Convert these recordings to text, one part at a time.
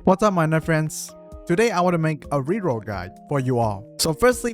What's up, my Nerf friends? Today I want to make a reroll guide for you all. So first,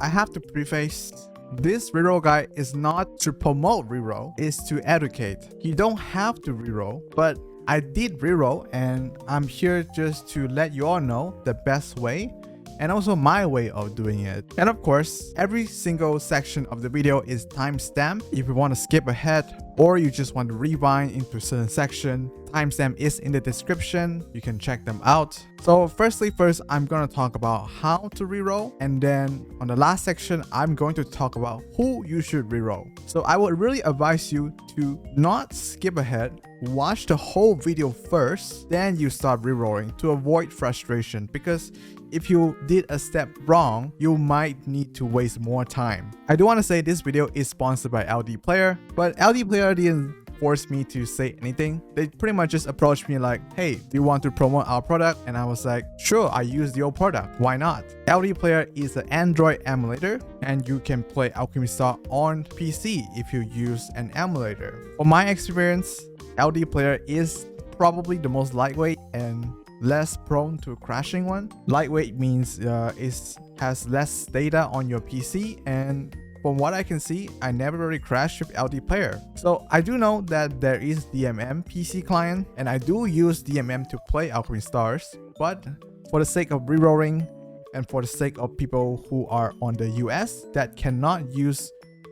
I have to preface this reroll guide is not to promote reroll, it's to educate. You don't have to reroll, but I did reroll and I'm here just to let you all know the best way and also my way of doing it. And of course, every single section of the video is timestamped. If you want to skip ahead or you just want to rewind into a certain section, timestamp is in the description. You can check them out. So first, I'm going to talk about how to reroll, and then on the last section, I'm going to talk about who you should reroll. So I would really advise you to not skip ahead. Watch the whole video first, then you start rerolling to avoid frustration, because if you did a step wrong, you might need to waste more time. I do want to say this video is sponsored by LDPlayer, but LDPlayer didn't force me to say anything. They pretty much just approached me like, hey, do you want to promote our product? And I was like, sure, I use your product. Why not? LDPlayer is an Android emulator and you can play Alchemy Stars on PC if you use an emulator. From my experience, LDPlayer is probably the most lightweight and less prone to crashing one. Lightweight means it has less data on your PC, and from what I can see, I never really crashed with LDPlayer. So I do know that there is DMM PC client, and I do use DMM to play Alchemy Stars, but for the sake of rerolling and for the sake of people who are on the US that cannot use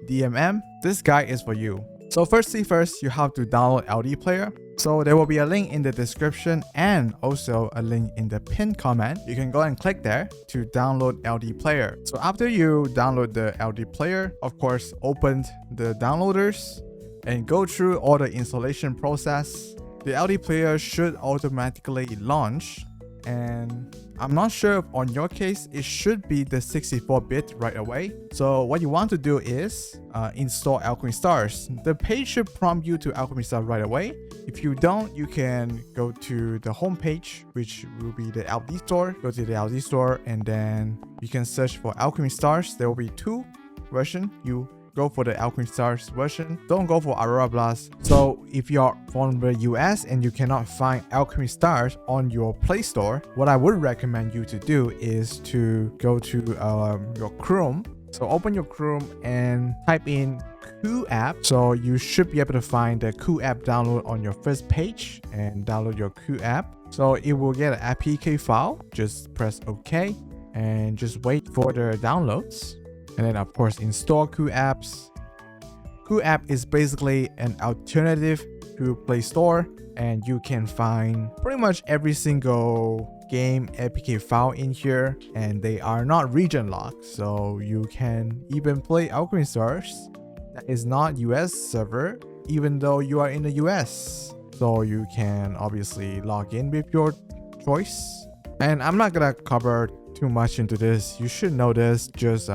DMM, this guide is for you. So first, you have to download LDPlayer. So there will be a link in the description and also a link in the pinned comment. You can go and click there to download LDPlayer. So after you download the LDPlayer, of course, open the downloaders and go through all the installation process. The LDPlayer should automatically launch, and I'm not sure if on your case it should be the 64-bit right away. So what you want to do is install Alchemy Stars. The page should prompt you to Alchemy Stars right away. If you don't, you can go to the home page, which will be the LD store. Go to the LD store and then you can search for Alchemy Stars. There will be two versions. You go for the Alchemy Stars version. Don't go for Aurora Blast. So if you're from the US and you cannot find Alchemy Stars on your Play Store, what I would recommend you to do is to go to your Chrome. So open your Chrome and type in Qooapp. So you should be able to find the Qooapp download on your first page and download your Qooapp. So it will get an APK file. Just press OK and just wait for the downloads. And then of course install Qooapps. Qooapp is basically an alternative to Play Store, and you can find pretty much every single game APK file in here, and they are not region locked, so you can even play Alchemy Stars that is not US server even though you are in the US. So you can obviously log in with your choice. And I'm not gonna cover too much into this. You should know this. Just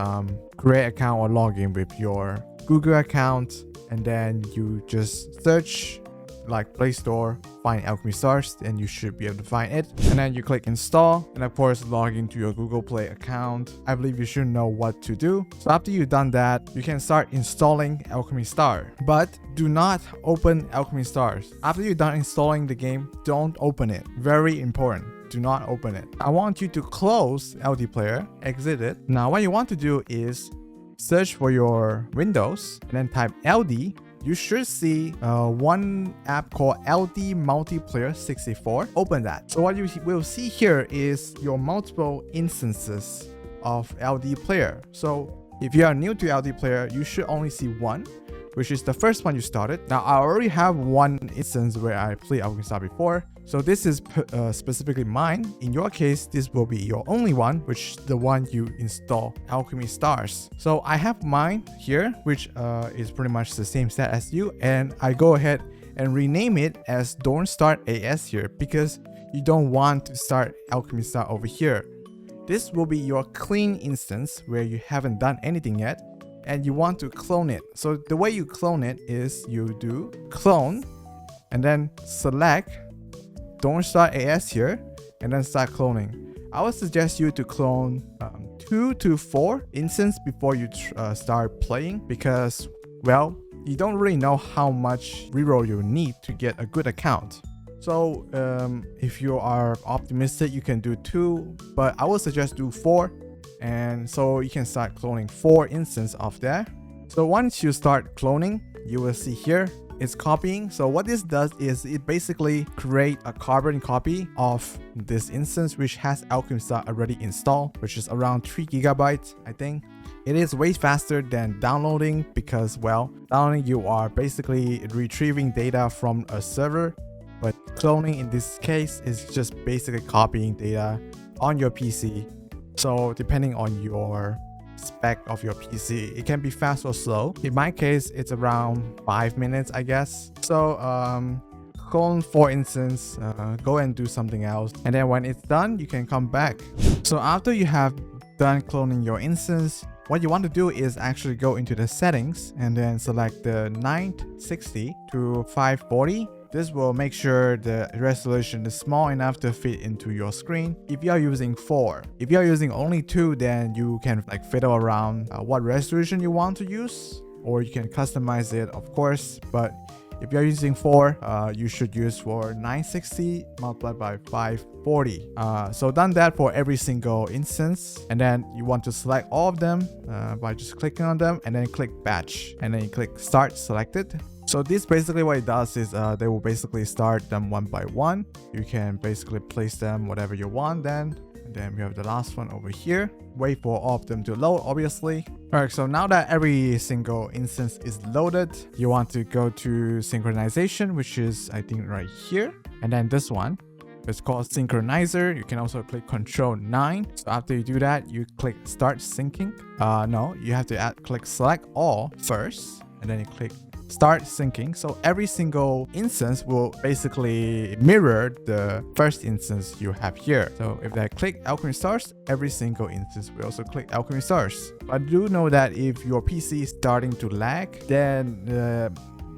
create account or log in with your Google account, and then you just search like Play Store, find Alchemy Stars, and you should be able to find it. And then you click install, and of course log into your Google Play account. I believe you should know what to do. So after you've done that, you can start installing Alchemy Stars, but do not open Alchemy Stars. After you're done installing the game, don't open it. Very important. Do not open it. I want you to close LDPlayer, exit it. Now what you want to do is search for your Windows and then type LD. You should see one app called LD Multiplayer 64. Open that. So what you will see here is your multiple instances of LDPlayer. So if you are new to LDPlayer, you should only see one, which is the first one you started. Now I already have one instance where I played Alchemy Stars before. So this is specifically mine. In your case, this will be your only one, which is the one you install Alchemy Stars. So I have mine here, which is pretty much the same set as you. And I go ahead and rename it as Don't Start AS here, because you don't want to start Alchemy Stars over here. This will be your clean instance where you haven't done anything yet, and you want to clone it. So the way you clone it is you do clone and then select Don't Start AS here and then start cloning. I would suggest you to clone 2 to 4 instances before you start playing, because, well, you don't really know how much reroll you need to get a good account. So if you are optimistic, you can do 2, but I would suggest do 4. And so you can start cloning 4 instances of that. So once you start cloning, you will see here it's copying. So what this does is it basically create a carbon copy of this instance, which has Alchemy Star already installed, which is around 3 gigabytes, I think. It is way faster than downloading because, well, downloading you are basically retrieving data from a server, but cloning in this case is just basically copying data on your PC. So depending on your spec of your PC, it can be fast or slow. In my case, it's around 5 minutes, I guess. So clone, for instance, go and do something else, and then when it's done, you can come back. So after you have done cloning your instance, what you want to do is actually go into the settings and then select the 960 to 540. This will make sure the resolution is small enough to fit into your screen. If you are using 4, if you are using only 2, then you can like fiddle around what resolution you want to use, or you can customize it, of course. But if you're using 4, you should use for 960 multiplied by 540. So done that for every single instance, and then you want to select all of them by just clicking on them, and then click batch, and then you click start selected. So this basically what it does is they will basically start them one by one. You can basically place them whatever you want then. And then we have the last one over here. Wait for all of them to load, obviously. Alright, so now that every single instance is loaded, you want to go to synchronization, which is I think right here. And then this one, it's called Synchronizer. You can also click Control 9. So after you do that, you click Start Syncing. No, you have to click Select All first, and then you click Start Syncing. So every single instance will basically mirror the first instance you have here. So if I click Alchemy Stars, every single instance will also click Alchemy Stars. But do know that if your PC is starting to lag, then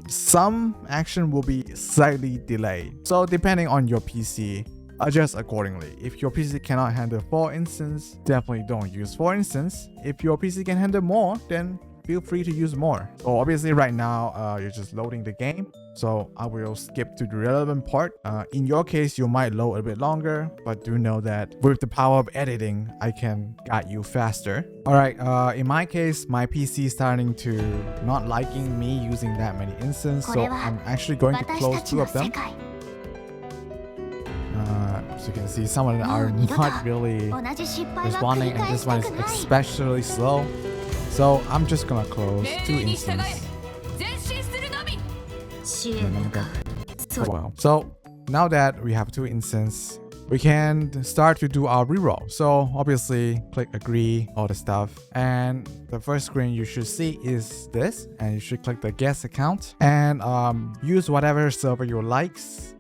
some action will be slightly delayed. So depending on your PC, adjust accordingly. If your PC cannot handle 4 instances, definitely don't use 4 instances. If your PC can handle more, then feel free to use more. So obviously right now you're just loading the game, so I will skip to the relevant part. In your case, you might load a bit longer, but do know that with the power of editing, I can guide you faster. Alright, in my case, my PC is starting to not liking me using that many instances, so I'm actually going to close 2 of them. As you can see, some of them are not really responding, and this one is especially slow. So I'm just gonna close 2 instances. So now that we have 2 instances, we can start to do our reroll. So obviously click agree, all the stuff, and the first screen you should see is this, and you should click the guest account and use whatever server you like.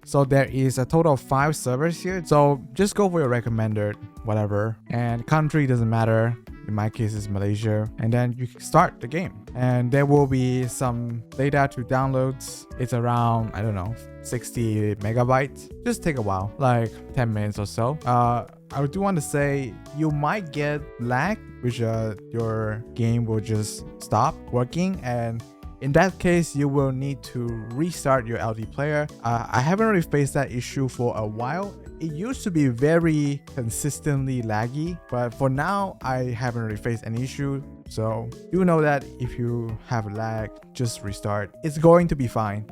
So there is a total of 5 servers here, so just go for your recommended whatever, and country doesn't matter. In my case, it's Malaysia, and then you can start the game, and there will be some data to download. It's around, I don't know, 60 megabytes. Just take a while, like 10 minutes or so. I do want to say you might get lag, which your game will just stop working, and in that case, you will need to restart your LDPlayer. I haven't really faced that issue for a while. It used to be very consistently laggy, but for now, I haven't really faced any issue. So do know that if you have lag, just restart. It's going to be fine.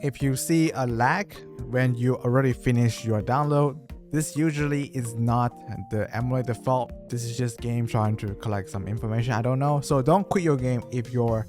If you see a lag when you already finish your download, this usually is not the emulator fault. This is just game trying to collect some information. I don't know. So don't quit your game if your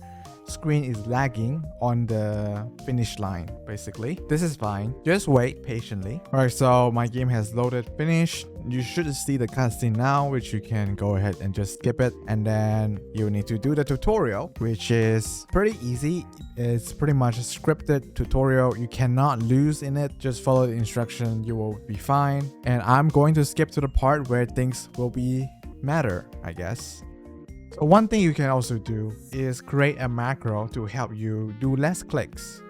screen is lagging on the finish line. Basically, this is fine. Just wait patiently. All right, so my game has loaded, finished. You should see the cutscene now, which you can go ahead and just skip it, and then you need to do the tutorial, which is pretty easy. It's pretty much a scripted tutorial. You cannot lose in it. Just follow the instruction, you will be fine. And I'm going to skip to the part where things will be matter, I guess. So one thing you can also do is create a macro to help you do less clicks.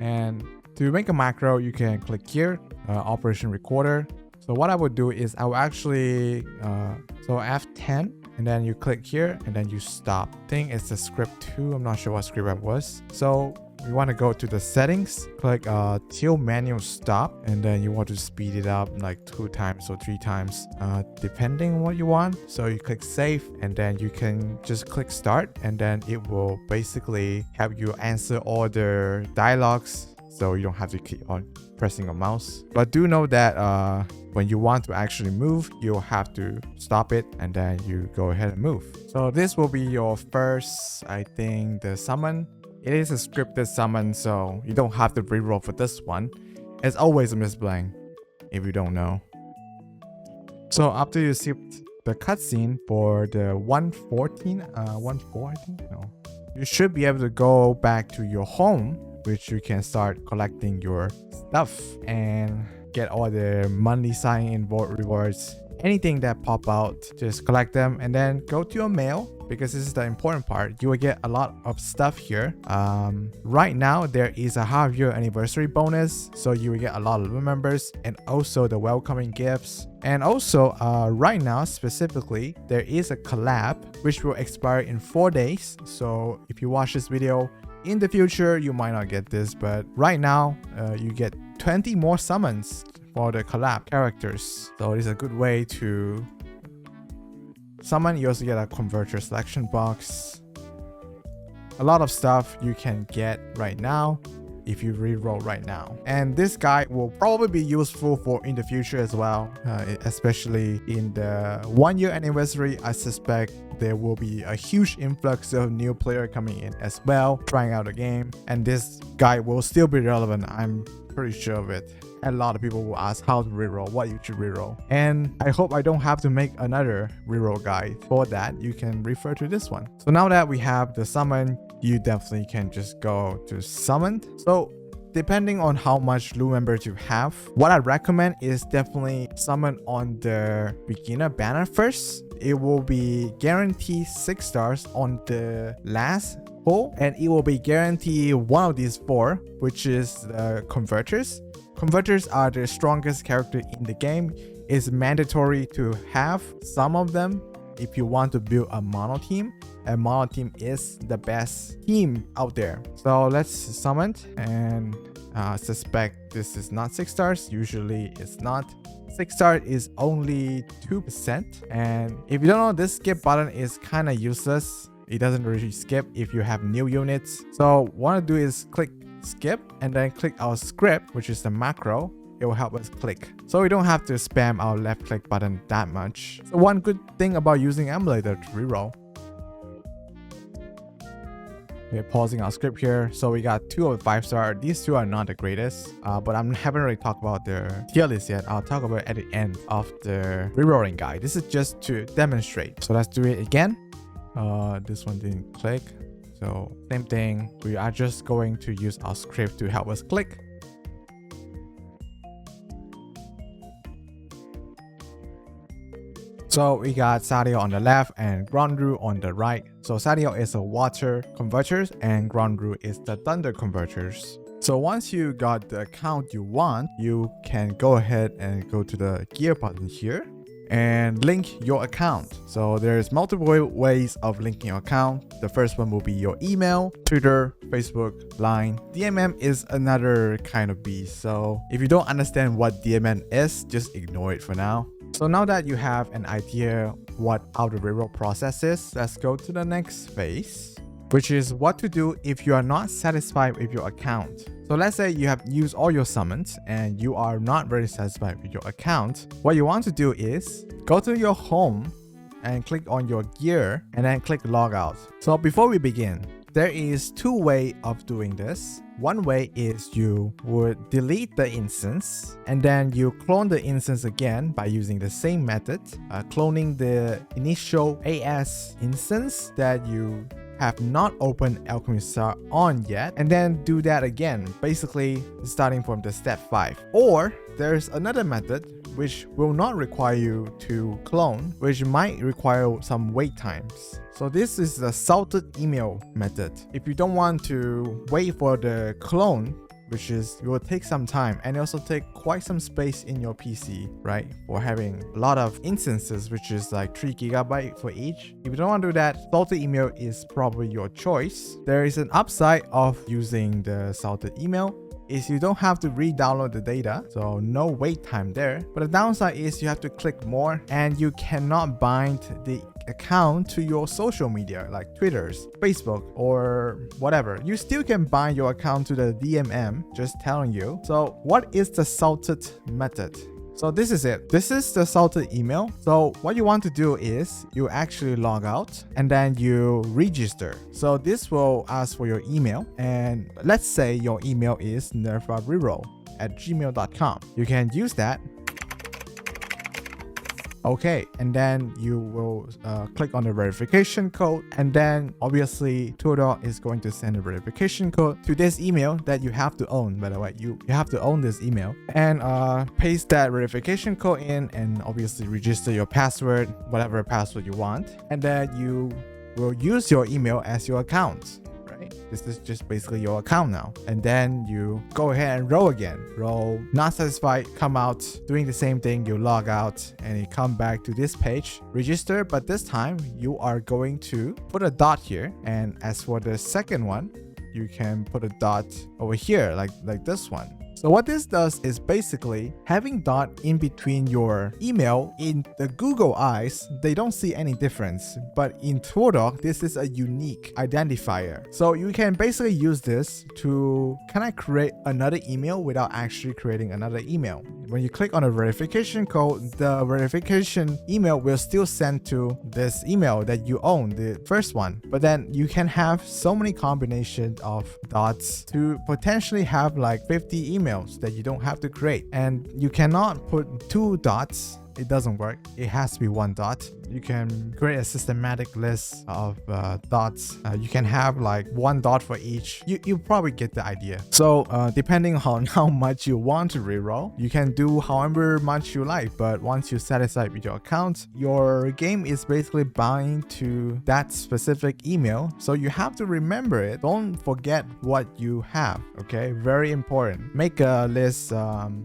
And to make a macro, you can click here, Operation Recorder. So what I would do is I will actually, so F10, and then you click here, and then you stop. I think it's the script 2. I'm not sure what script that was. So we want to go to the settings, click till manual stop, and then you want to speed it up like 2 times or 3 times depending on what you want. So you click save, and then you can just click start, and then it will basically help you answer all the dialogues, so you don't have to keep on pressing your mouse. But do know that when you want to actually move, you'll have to stop it, and then you go ahead and move. So this will be your first, I think, the summon. It is a scripted summon, so you don't have to reroll for this one. It's always a miss blank if you don't know. So after you see the cutscene for the 114, 1.4 I think, no, you should be able to go back to your home, which you can start collecting your stuff and get all the monthly sign-in rewards. Anything that pop out, just collect them and then go to your mail, because this is the important part. You will get a lot of stuff here. Right now there is a half-year anniversary bonus, so you will get a lot of members and also the welcoming gifts. And also right now specifically, there is a collab which will expire in 4 days. So if you watch this video in the future, you might not get this, but right now you get 20 more summons for the collab characters. So it's a good way to summon. You also get a converter selection box. A lot of stuff you can get right now if you reroll right now. And this guide will probably be useful for in the future as well, especially in the 1-year anniversary. I suspect there will be a huge influx of new player coming in as well, trying out the game, and this guide will still be relevant. I'm pretty sure of it. A lot of people will ask how to reroll, what you should reroll, and I hope I don't have to make another reroll guide. For that, you can refer to this one. So now that we have the summon, you definitely can just go to summoned. So depending on how much loot members you have, what I recommend is definitely summon on the beginner banner first. It will be guaranteed 6 stars on the last pull, and it will be guaranteed one of these 4, which is the converters. Converters are the strongest character in the game. It's mandatory to have some of them if you want to build a mono team. A mono team is the best team out there. So let's summon, and suspect this is not 6 stars. Usually it's not. 6 star is only 2%. And if you don't know, this skip button is kind of useless. It doesn't really skip if you have new units. So what I want to do is click skip and then click our script, which is the macro. It will help us click, so we don't have to spam our left click button that much. So one good thing about using emulator to reroll. We're pausing our script here. So we got 2 of 5 star. These 2 are not the greatest, but I haven't really talked about their tier list yet. I'll talk about it at the end of the rerolling guide. This is just to demonstrate. So let's do it again. This one didn't click. So same thing, we are just going to use our script to help us click. So we got Sadio on the left and Grandru on the right. So Sadio is a water converters and Grandru is the thunder converters. So once you got the account you want, you can go ahead and go to the gear button here and link your account. So there's multiple ways of linking your account. The first one will be your email, Twitter, Facebook, Line. DMM is another kind of beast. So if you don't understand what DMM is, just ignore it for now. So now that you have an idea what how the reroll process is, let's go to the next phase, which is what to do if you are not satisfied with your account. So let's say you have used all your summons and you are not very satisfied with your account. What you want to do is go to your home and click on your gear and then click logout. So before we begin, there is 2 ways of doing this. One way is you would delete the instance and then you clone the instance again by using the same method, cloning the initial AS instance that you have not opened Alchemy Star on yet, and then do that again, basically starting from the step 5. Or there's another method which will not require you to clone, which might require some wait times. So this is the salted email method. If you don't want to wait for the clone which is it will take some time and also take quite some space in your PC, right? For having a lot of instances, which is like 3 GB for each. If you don't want to do that, salted email is probably your choice. There is an upside of using the salted email is you don't have to re-download the data, so no wait time there. But the downside is you have to click more and you cannot bind the account to your social media like Twitter's, Facebook, or whatever. You still can bind your account to the DMM, just telling you. So what is the salted method? So this is it. This is the salted email. So what you want to do is you actually log out and then you register. So this will ask for your email, and let's say your email is nerfareroll@gmail.com. You can use that. Okay, and then you will click on the verification code, and then obviously Qooapp is going to send a verification code to this email that you have to own. By the way, you have to own this email, and paste that verification code in, and obviously register your password, whatever password you want, and then you will use your email as your account. This is just basically your account now, and then you go ahead and roll again. Roll, not satisfied, come out, doing the same thing. You log out and you come back to this page, register, but this time you are going to put a dot here, and as for the second one, you can put a dot over here like this one. So what this does is basically having dot in between your email. In the Google eyes, they don't see any difference, but in Qooapp, this is a unique identifier. So you can basically use this to kind of create another email without actually creating another email. When you click on a verification code, the verification email will still send to this email that you own, the first one. But then you can have so many combinations of dots to potentially have like 50 emails that you don't have to create. And you cannot put 2 dots. It doesn't work. It has to be 1 dot. You can create a systematic list of dots. You can have like 1 dot for each. You probably get the idea. So depending on how much you want to reroll, you can do however much you like. But once you're satisfied with your account, your game is basically bound to that specific email. So you have to remember it. Don't forget what you have. Okay, very important. Make a list.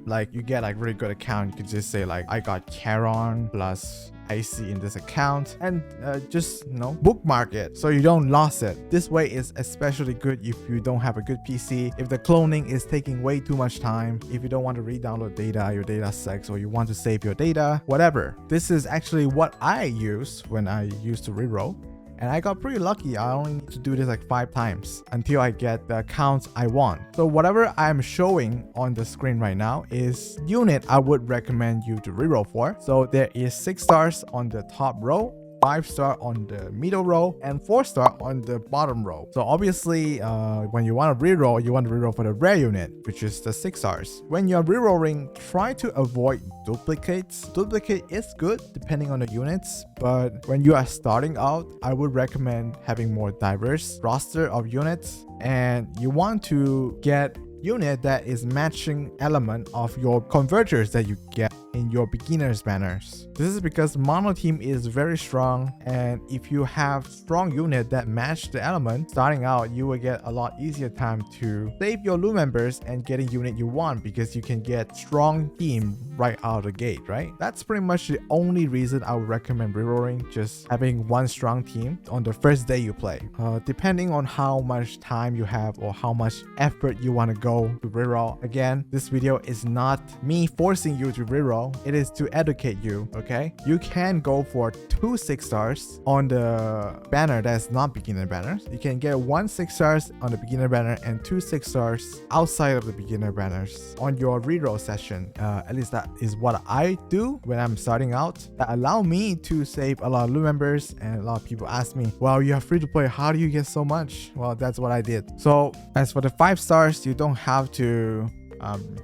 Like you get like really good account. You can just say like I got Charon plus IC in this account, and just bookmark it so you don't lose it. This way is especially good if you don't have a good PC, if the cloning is taking way too much time, if you don't want to re-download data, your data sucks, or you want to save your data, whatever. This is actually what I use when I used to reroll. And I got pretty lucky. I only need to do this like 5 times until I get the accounts I want. So whatever I'm showing on the screen right now is unit I would recommend you to reroll for. So there is 6 stars on the top row, 5 star on the middle row, and 4 star on the bottom row. So obviously when you want to reroll, you want to reroll for the rare unit, which is the 6 stars. When you're rerolling, try to avoid duplicates. Duplicate is good depending on the units, but when you are starting out, I would recommend having more diverse roster of units, and you want to get unit that is matching element of your converters that you get in your beginners banners. This is because mono team is very strong, and if you have strong unit that match the element starting out, you will get a lot easier time to save your loot members and getting unit you want, because you can get strong team right out of the gate, right? That's pretty much the only reason I would recommend rerolling, just having one strong team on the first day you play. Depending on how much time you have or how much effort you want to go to reroll. Again, this video is not me forcing you to reroll. It is to educate you, okay? You can go for 2 6 stars on the banner that's not beginner banners. You can get 1 6 stars on the beginner banner and 2 6 stars outside of the beginner banners on your reroll session. At least that is what I do when I'm starting out. That allow me to save a lot of loot members, and a lot of people ask me, well, you are free to play, how do you get so much? Well, that's what I did. So as for the 5 stars, you don't have to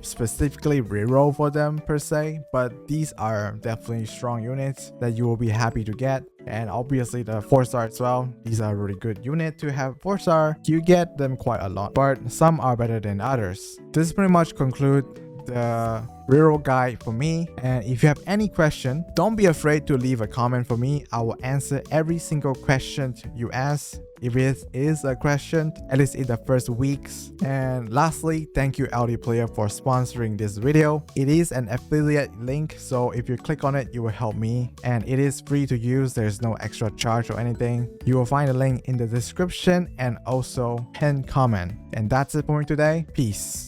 specifically reroll for them per se, but these are definitely strong units that you will be happy to get. And obviously the 4 star as well, these are really good unit to have 4 star. You get them quite a lot, but some are better than others. This pretty much conclude the reroll guide for me, and if you have any question, don't be afraid to leave a comment for me. I will answer every single question you ask. if it is a question, at least in the first weeks. And lastly, thank you LDPlayer for sponsoring this video. It is an affiliate link, so if you click on it, you will help me. And it is free to use, there's no extra charge or anything. You will find a link in the description and also pinned comment. And that's it for me today. Peace.